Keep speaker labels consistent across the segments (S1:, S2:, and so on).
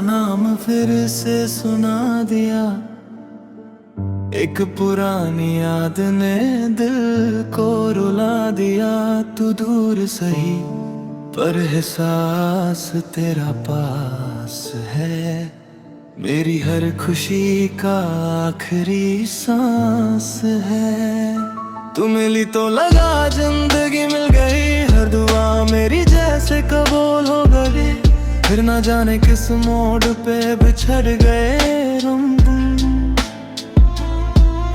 S1: नाम फिर से सुना दिया। एक पुरानी याद ने दिल को रुला दिया। तू दूर सही पर एहसास तेरा पास है। मेरी हर खुशी का आखिरी सांस है। तू मिली तो लगा जिंदगी मिल गई। हर दुआ मेरी जैसे कबूल हो गई। फिर ना जाने किस मोड़ पे बिछड़ गए हम।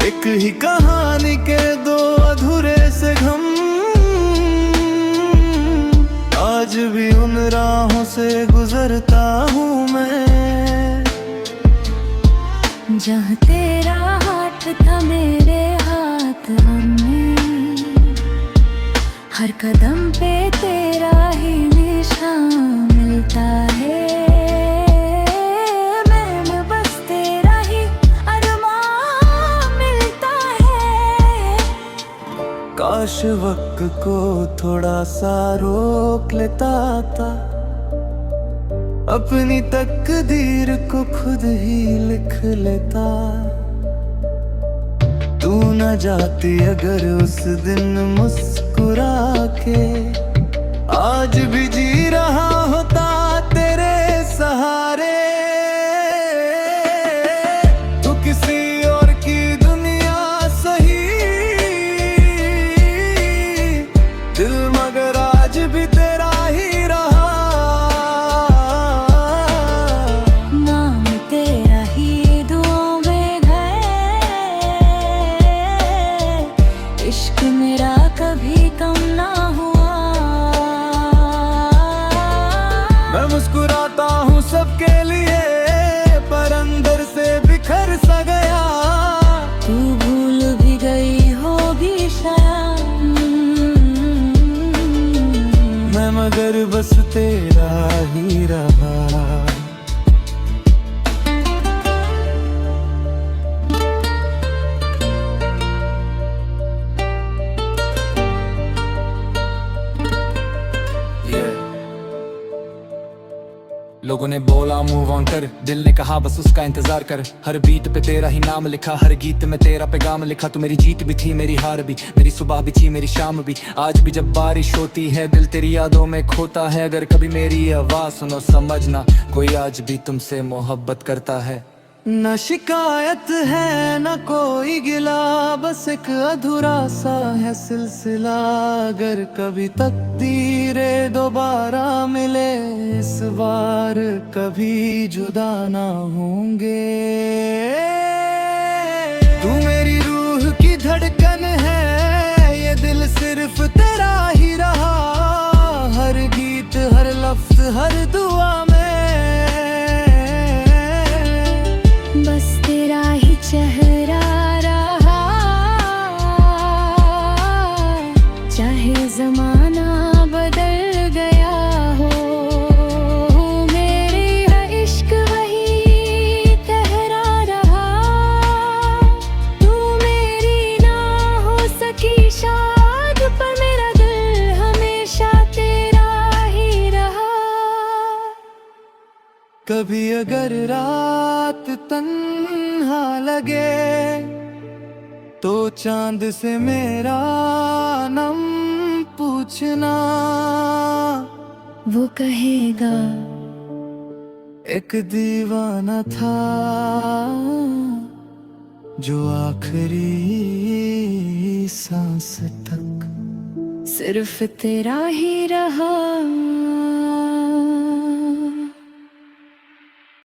S1: एक ही कहानी के दो अधूरे से गम। आज भी उन राहों से गुजरता हूँ मैं,
S2: जहाँ तेरा हाथ था मेरे हाथ में। हर कदम पे तेरा ही निशान मिलता है। मैं बस तेरा ही अरमान मिलता है।
S1: काश वक्त को थोड़ा सा रोक लेता था। अपनी तकदीर को खुद ही लिख लेता। तू न जाती अगर उस दिन मुस्कुरा के। आज भी जी रहा होता तेरे सहारे। तू किसी और की दुनिया सही, दिल मगर आज भी तेरा ही रहा।
S2: नाम तेरा ही दुआओं में है। इश्क मेरा कभी कम ना हुआ।
S1: मैं मुस्कुराता हूँ सबके लिए, पर अंदर से बिखर सा गया।
S2: तू भूल भी गई होगी शायद।
S1: मैं मगर बस तेरा ही रहा।
S3: लोगों ने बोला मूव ऑन कर, दिल ने कहा बस उसका इंतजार कर। हर बीट पे तेरा ही नाम लिखा, हर गीत में तेरा पैगाम लिखा। तू मेरी जीत भी थी, मेरी हार भी, मेरी सुबह भी थी, मेरी शाम भी। आज भी जब बारिश होती है दिल तेरी यादों में खोता है। अगर कभी मेरी आवाज सुनो समझना, कोई आज भी तुमसे मोहब्बत करता है।
S1: न शिकायत है न कोई गिला, बस एक अधूरा सा है सिलसिला। अगर कभी तकदीरे दोबारा मिले इस बार, कभी जुदा ना होंगे। तू मेरी रूह की धड़कन है, ये दिल सिर्फ तेरा ही रहा। हर गीत हर लफ्ज हर दुआ में
S2: बस तेरा ही चेहरा रहा। चाहे जमाना बदल गया हो, मेरे हर इश्क वही कहरा रहा। तू मेरी ना हो सकी शायद, पर मेरा दिल हमेशा तेरा ही रहा।
S1: कभी अगर रात तन्हा लगे, तो चांद से मेरा नाम पूछना।
S2: वो कहेगा
S1: एक दीवाना था जो आखिरी सांस तक
S2: सिर्फ तेरा ही रहा।